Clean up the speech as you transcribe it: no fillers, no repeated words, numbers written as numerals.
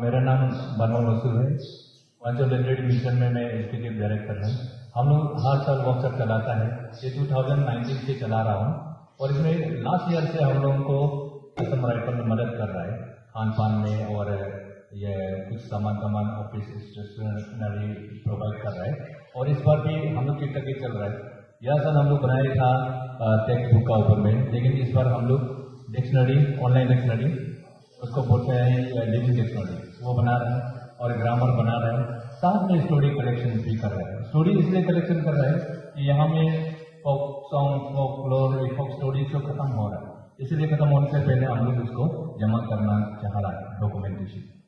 मेरा नाम बनवाल वसूल है। वांचल लिटरेरी मिशन में मैं एग्जीक्यूटिव डायरेक्टर हूँ। हम लोग हर साल वर्कशॉप चलाता है। ये 2019 से चला रहा हूँ और इसमें लास्ट ईयर से हम लोगों को असम राइफल में मदद कर रहा है खान पान में, और ये कुछ सामान ऑफिस स्टेशनरी प्रोवाइड कर रहा है। और इस बार भी हम लोग की टर्गेट चल रहा है। यह साल हम लोग बनाया था टेक्स्ट बुक का ऊपर में, लेकिन इस बार हम लोग डिक्शनरी, ऑनलाइन डिक्शनरी, उसको बोलते हैं लिविंग डिक्शनरी, वो बना रहे हैं और ग्रामर बना रहे हैं। साथ में स्टोरी कलेक्शन भी कर रहे हैं। स्टोरी इसलिए कलेक्शन कर रहे हैं कि यहाँ में फोक सॉन्ग, फोकलोर, फोक स्टोरी जो खत्म हो रहा है, इसलिए खत्म होने से पहले हम लोग इसको जमा करना चाह रहा है, डॉक्यूमेंटेशन।